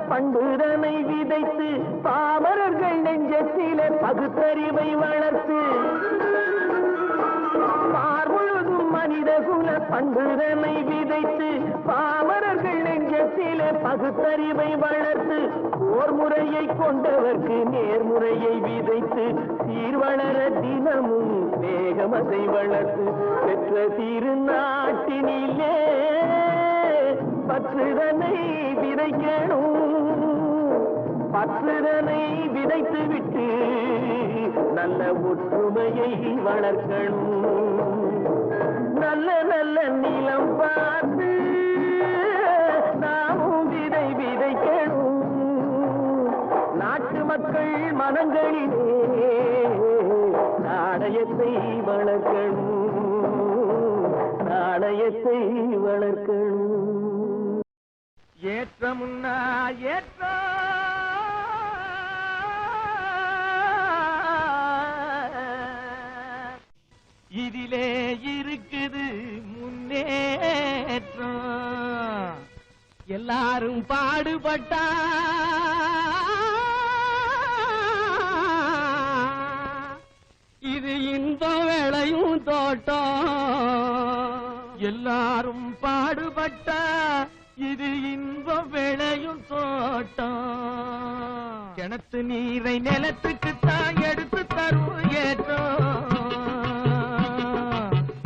பண்புதனை விதைத்து பாமரர்கள் நெஞ்சத்திலே பகுத்தறிவை வளர்த்து பார்முழுதும் மனித குல பண்புதனை விதைத்து பாமரர்கள் நெஞ்சத்திலே பகுத்தறிவை வளர்த்து ஓர் முறையை கொண்டவர்க்கு நேர்முறையை விதைத்து சீர்வளர தினமும் வேகமதை வளர்த்து பெற்ற திருநாட்டினிலே பற்றுதனை விதைக்கணும் பற்றுதனை விதைத்து விட்டு நல்ல ஒற்றுமையை வளர்க்கணும் நல்ல நல்ல நிலம் பார்த்து நாமும் விதை விதைக்கணும் நாட்டு மக்கள் மனங்களிலே நாணயத்தை வளர்க்கணும் நாணயத்தை வளர்க்கணும் ஏற்றமுன்னா ஏற்ற இதிலே இருக்குது முன்னேற்றம் எல்லாரும் பாடுபட்டா இது இன்பம் விளையும் தோட்டம் எல்லாரும் பாடுபட்டா இது இன்பம் விளையும் தோட்டம் கிணத்து நீரை நிலத்துக்குத்தான் எடுத்து தரும் ஏற்றம்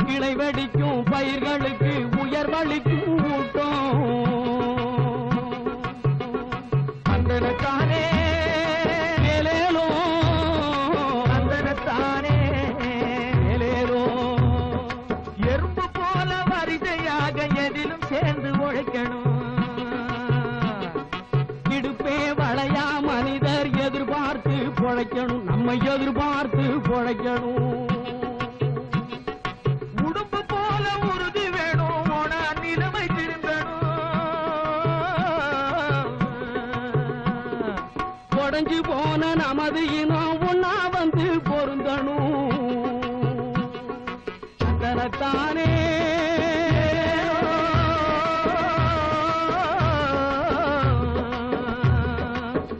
கிளை வெடிக்கும் பயிர்களுக்கு உயர்வளிக்கும் ஊட்டம் அந்தனத்தானே மேலேலோ அந்தனத்தானே மேலேலோ எறும்பு போல வரிசையாக எதிலும் சேர்ந்து உழைக்கணும் இடுப்பே வளையா மனிதர் எதிர்பார்த்து பொழைக்கணும் நம்மை எதிர்பார்த்து பொழைக்கணும் உடுப்பு போல உறுதி வேணும் ஓனா நிலைமை திரும்பணும் உடைஞ்சு போன நமது இனம் ஒன்னா வந்து பொருந்தணும் தனத்தானே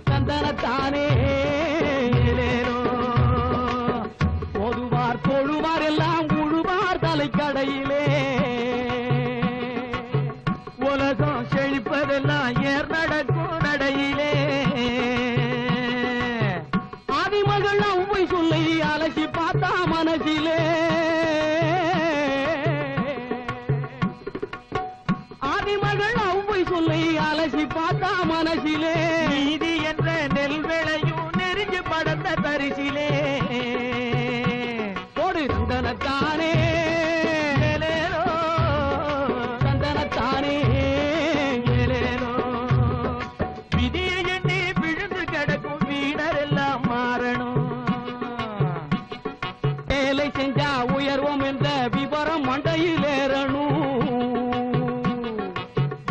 தந்தனத்தானே பொதுவார் தொழுவார் எல்லாம் உழுவார் தலைக்கடையிலே உலகம் செழிப்பதெல்லாம் ஏர் நடக்கும் நடையிலே ஆதிமகள் அவ்வை சொல்லி அலசி பார்த்தா மனசிலே ஆதிமகள் அவ்வை சொல்லி அலசி பார்த்தா மனசிலே நீதி என்ற நெல் விளையும் நெருங்கி படந்த தரிசிலே போடு சந்தனத்தானே ஏலேலோ சந்தனத்தானே ஏலேலோ விதியை எண்ணி விழுந்து கிடக்கும் வீணர் எல்லாம் மாறணும் வேலை செஞ்சா உயர்வோம் என்ற விவரம் மண்டையில் ஏறணும்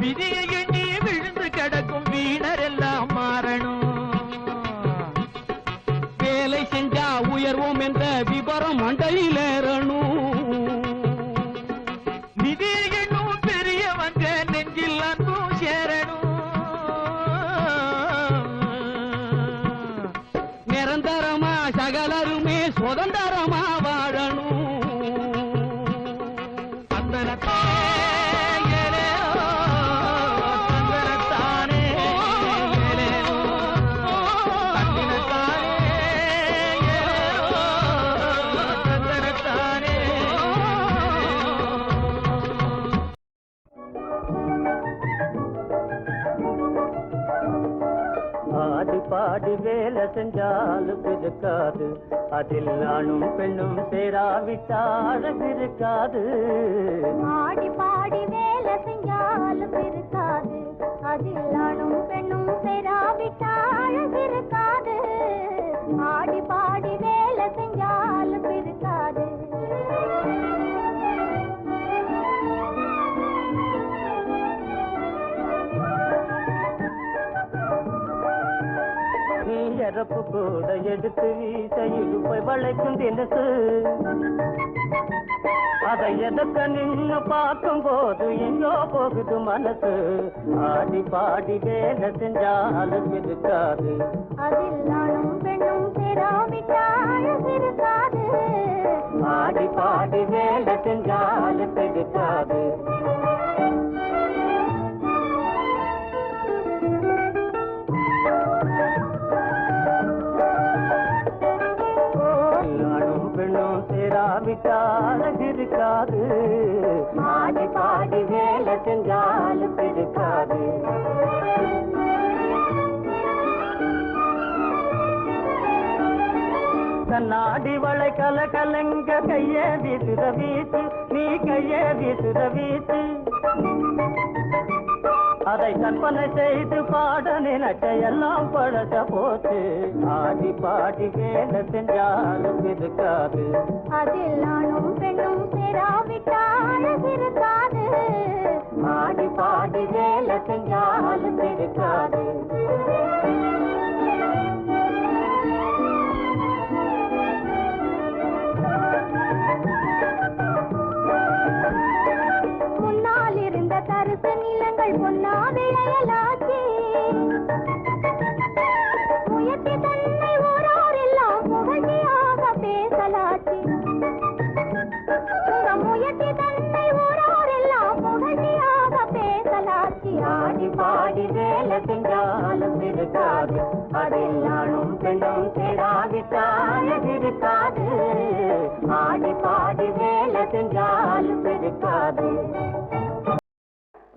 விதியை எண்ணி விழுந்து கிடக்கும் வீணர் எல்லாம் மாறணும் வேலை செஞ்சா உயர்வோம் என்ற விவரம் மண்டையில் ஏறணும் நிதியை எண்ணும் பெரியவங்க நெஞ்சில் அன்பும் சேரணும் நிரந்தரமா சகலருமே சுதந்திரமா வாழணும் அந்தனத்தானே ஏலேலோ செஞ்சாலும் இருக்காது அதில் ஆணும் பெண்ணும் சேராவிட்டால் அழகிருக்காது ஆடி பாடி வேலை செஞ்சாலும் இருக்காது அதில் ஆணும் பெண்ணும் சேராவிட்டால் அழகிருக்காது ஆடி பாடி வேலை செஞ்சாலும் இருக்காது எறப்பு கூட எடுத்து வீச இழுப்பை வளைக்கும் தினசு அதை எதற்க நின்று பார்க்கும் போது எங்கோ போகுது மனசு ஆடி பாடி வேலை செஞ்சாலும் இருக்காது அதில் ஆணும் பெண்ணும் சேராவிட்டால் இருக்காது ஆடி பாடி வேலை செஞ்சாலும் இருக்காது பெண்ணும் சேராவிட்டால் இருக்காது ஆடி பாடி வேலை செஞ்சாலும் இருக்காது கண்ணாடி வளை கலங்க கைய வீசுற வீட்டு நீ கைய வீசுற வீட்டு அதை கற்பனை செய்து பாட நினைச்ச எல்லாம் பழச போச்சு ஆடி பாடி வேலை செஞ்சாலும் இருக்காது அதில் ஆணும் பெண்ணும் சேராவிட்டால் இருக்காது ஆடி பாடி வேலை செஞ்சாலும் இருக்காது முன்னால் இருந்த தரிசு நிலங்கள் பொன்னா விளையலாச்சு முயற்சி தன்னை ஊராரெல்லாம் புகழ்ச்சியாக பேசலாச்சு உங்க முயற்சி தன்னை ஊராரெல்லாம் புகழ்ச்சியாக பேசலாச்சு ஆடி பாடி வேலை செஞ்சாலும் இருக்காது அதில் ஆணும் பெண்ணும் சேராவிட்டால் இருக்காது ஆடி பாடி வேலை செஞ்சாலும் இருக்காது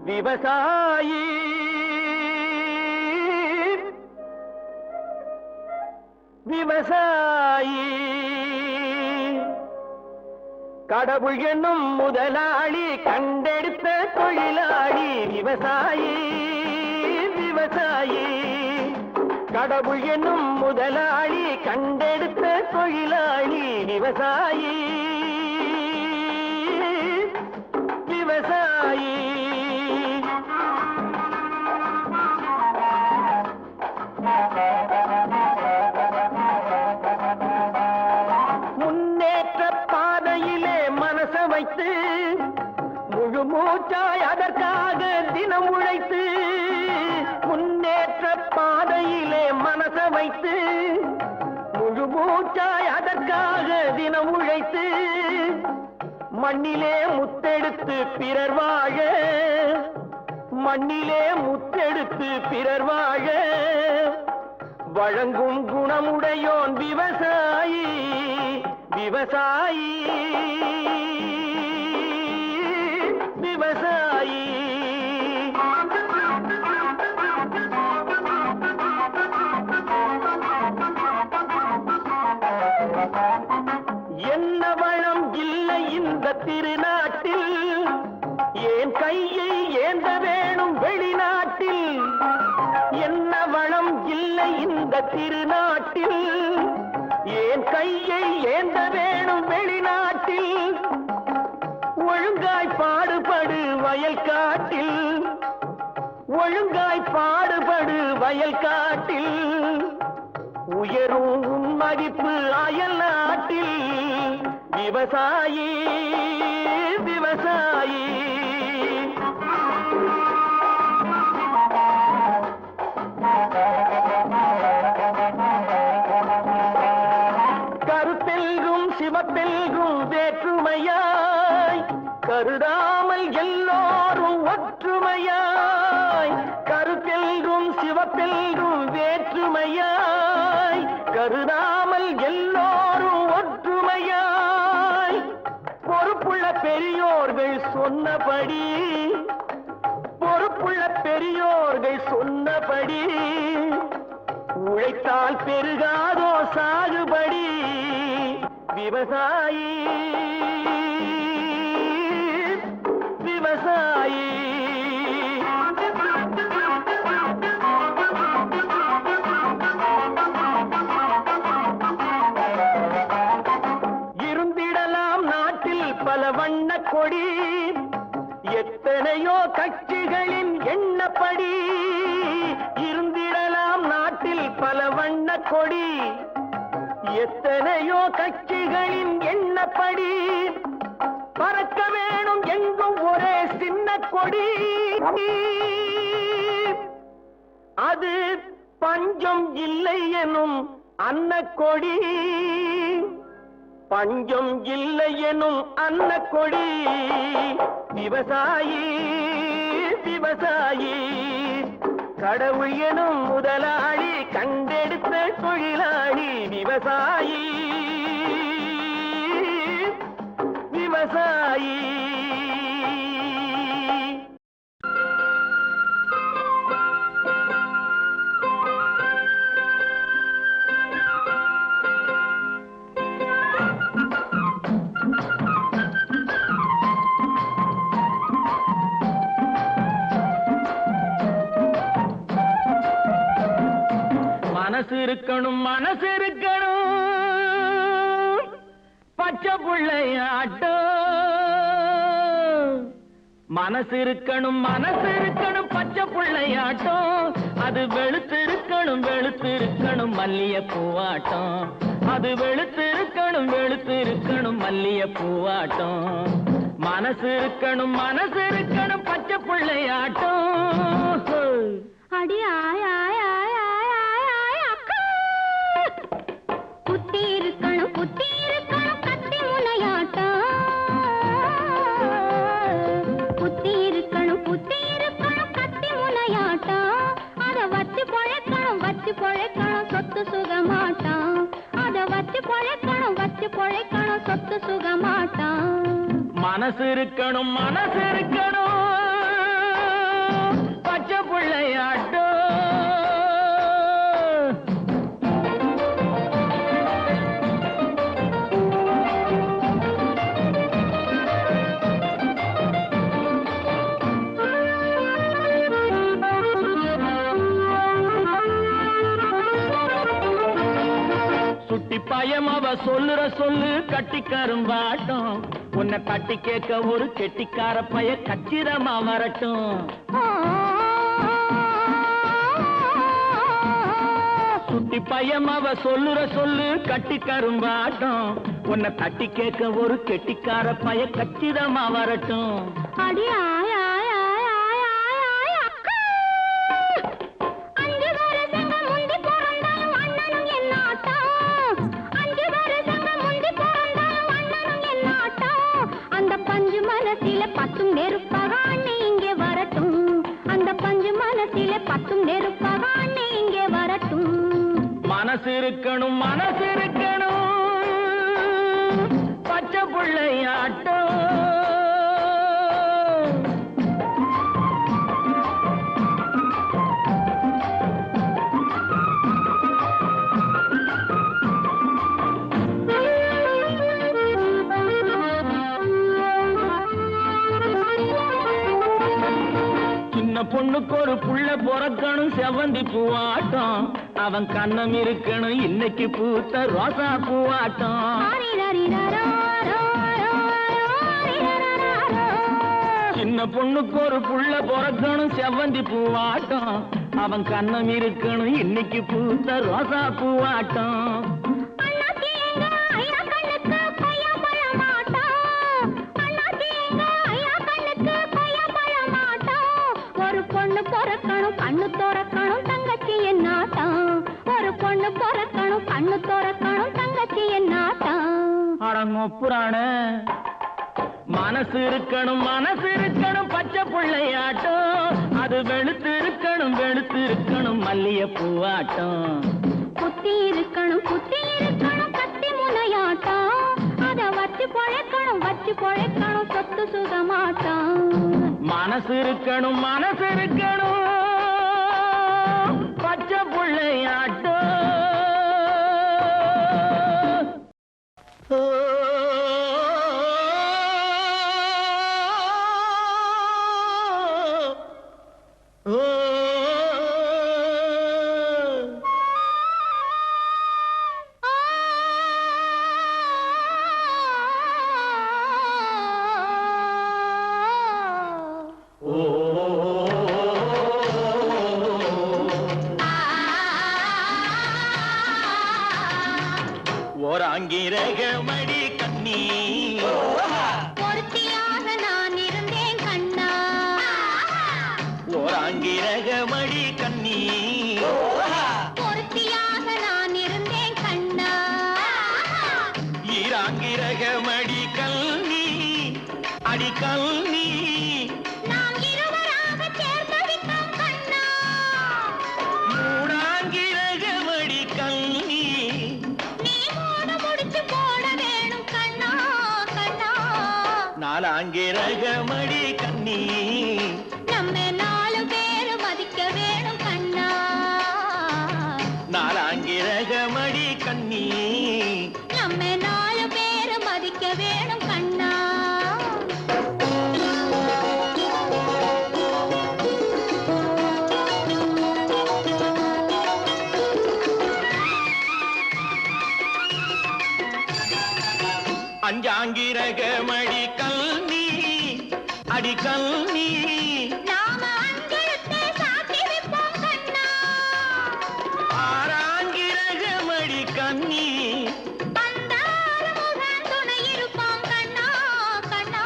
விவசாயி விவசாயி கடவுள் என்னும் முதலாளி கண்டெடுத்த தொழிலாளி விவசாயி விவசாயி கடவுள் என்னும் முதலாளி கண்டெடுத்த தொழிலாளி விவசாயி விவசாயி முன்னேற்ற பாதையிலே மனச வைத்து முழு மூச்சாய் அதற்காக தினம் உழைத்து முன்னேற்ற பாதையிலே மனச வைத்து முழு மூச்சாய் அதற்காக தினம் உழைத்து மண்ணிலே முத்தெடுத்து பிறர் வாழ மண்ணிலே முத்தெடுத்து பிறர் வாழ வழங்கும் குணமுடையோன் விவசாயி விவசாயி விவசாயி என்ன வளம் இல்லை இந்த திருநாட்டில் ஏன் கையை ஏந்த வேணும் வெளிநாட்டில் என்ன வளம் இல்லை இந்த திருநாட்டில் ஏன் கையை ஏந்த வேணும் வெளிநாட்டில் ஒழுங்காய் பாடுபடு வயல் காட்டில் ஒழுங்காய் பாடுபடு வயல் காட்டில் உயரும் உன் மதிப்பு அயல் நாட்டில் விவசாயி விவசாயி கருத்தெல்கும் சிவப்பெல்கும் வேற்றுமையாய் கருதாமல் எல்லோரும் ஒற்றுமையாய் கருத்தெல்கும் சிவப்பெல்கும் வேற்றுமையாய் கருதாமல் எல்லோரும் ஒற்றுமையாய் பொறுப்புள்ள பெரியோர்கள் சொன்னபடி பொறுப்புள்ள பெரியோர்கள் சொன்னபடி உழைத்தால் பெருகாதோ சாகுபடி விவசாயி விவசாயி இருந்திடலாம் நாட்டில் பல வண்ண கொடி எத்தனையோ கட்சிகளின் எண்ணப்படி இருந்திடலாம் நாட்டில் பல வண்ண கொடி எத்தனையோ கட்சிகளின் எண்ணப்படி பறக்க வேணும் எங்கும் ஒரே சின்ன கொடி அது பஞ்சம் இல்லை எனும் அன்னக்கொடி பஞ்சம் இல்லை எனும் அன்னக்கொடி விவசாயி விவசாயி கடவுள் எனும் முதலாளி கண்டெடுத்த தொழிலாளி விவசாயி விவசாயி மனசு இருக்கணும் மனசு இருக்கணும் பச்சை புள்ளையாட்டம் மனசு இருக்கணும் மனசு இருக்கணும் பச்சை புள்ளையாட்டம் அது வெளுத்திருக்கணும் வெளுத்திருக்கணும் மல்லிய பூவாட்டம் அது வெளுத்திருக்கணும் வெளுத்திருக்கணும் மல்லிய பூவாட்டம் மனசு இருக்கணும் பச்சை புள்ளையாட்டம் அடி ஆய் ஆய் ஆய் ஆய் ஆய் ஆய் அக்கா புத்தி இருக்கணும் கத்தி முனையாட்டம் புத்தி இருக்கணும் கத்தி முனையாட்டம் அதை வச்சு பொழைக்கணும் சொத்து சுகமாட்டம் அதை வச்சு பொழைக்கணும் சொத்து சுகமாட்டம் மனசு இருக்கணும் பச்சை புள்ளையாட்டம் சுட்டி பயம் அவ சொல்லுற சொல்லு கட்டிக்கரும்பாட்டம் உன்னை தட்டி கேட்க ஒரு கெட்டிக்கார பைய கச்சிதமா வரட்டும் சுட்டி பயம் அவ சொல்லுற சொல்லு கட்டிக்கரும்பாட்டம் உன்னை தட்டி கேட்க ஒரு கெட்டிக்கார பைய கச்சிதமா வரட்டும் அடி ஆய் ஆய் ஆய் ஆய் ஆய் ஆய் அக்கா 5 வருஷங்க முந்தி பிறந்தாலும் அண்ணனும் என்னாட்டம் 5 வருஷங்க முந்தி பிறந்தாலும் அண்ணனும் என்னாட்டம் அந்த பஞ்சு மனசில பத்தும் நெருப்பாக அண்ணே இங்கே வரட்டும் அந்த பஞ்சு மனசில பத்தும் நெருப்பாக அண்ணே இங்கே வரட்டும் மனசு இருக்கணும் பச்சை புள்ளையாட்டம் பொண்ணுக்கு ஒரு புள்ள பொறக்கணும் செவந்தி பூவாட்டம் அவன் கண்ணம் இருக்கணும் இன்னைக்கு பூத்த ரோசா பூவாட்டம் சின்ன பொண்ணுக்கு ஒரு புள்ள பொறக்கணும் செவந்தி பூவாட்டம் அவன் கண்ணம் இருக்கணும் இன்னைக்கு பூத்த ரோசா பூவாட்டம் கண்ணு தோறக்கணும் தங்கச்சி என்னாட்டம் ஒரு பொண்ணு பொறக்கணும் கண்ணு தோறக்கணும் தங்கச்சி என்னாட்டம் அடங்கொப்புறான மனசு இருக்கணும் பச்சை புள்ளையாட்டம் அது வெளுத்திருக்கணும் மல்லிய பூவாட்டம் புத்தி இருக்கணும் கத்தி முனையாட்டம் அதை வச்சு பொழைக்கணும் சொத்து சுகமாட்டம் மனசு இருக்கணும் பச்சை புள்ளையாட்டம் ஓராங்கிரகமடி கண்ணி பொருத்தியாக நான் இருந்தேன் கண்ணா. ஓராங்கிரகமடி கண்ணி பொருத்தியாக நான் இருந்தேன் கண்ணா. ஈராங்கிரகமடி கல்வி அடி கல்வி நாம் இருவராக சேர்ந்து விட்டோம் கண்ணா. மூடாங்கிரகமடி கல்வி நீ மூட முடிச்சு போட வேணும் கண்ணா கண்ணா. நாலாங்கிரகமடி கண்ணி நம்ம 4 பேரு மதிக்க வேணும் கண்ணா. நாலாங்கிரகமடி கண்ணி நம்ம 4 பேரு மதிக்க வேணும் கண்ணா. அஞ்சாங்கிரகமடி கல்வி அடி கல்வி நாம அஞ்செழுத்தை சாத்தி வைப்போம் கண்ணா. ஆறாங்கிரகமடி கண்ணி அந்த ஆறுமுகன் துணை இருப்போம் கண்ணா கண்ணா.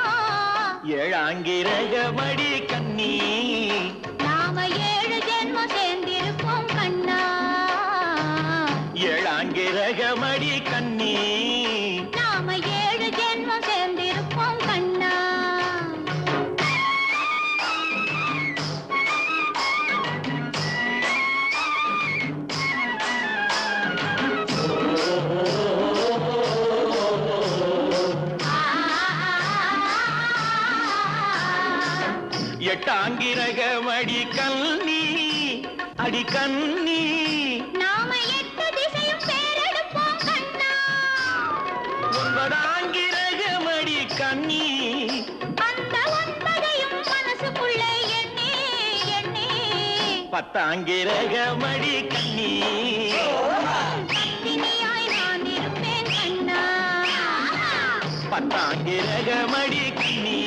ஏழாங்கிரகமடி கண்ணி நாம 7 ஜென்மம் சேர்ந்திருப்போம் கண்ணா. ஏழாங்கிரகமடி கண்ணி நாம 7 ஜென்மம் சேர்ந்திருப்போம் கண்ணா. எட்டாங்கிரகமடி கண்ணி அடி கண்ணி நாம 8 திசையும் பேரெடுப்போம் கண்ணா. ஒன்பதாங்கிரகமடி கண்ணி அந்த 9ஐயும் மனசுக்குள்ளே எண்ணி எண்ணி பத்தாங்கிரகமடி கண்ணி பத்தினியாய் நான் இருப்பேன் கண்ணா. பத்தாங்கிரகமடி கண்ணி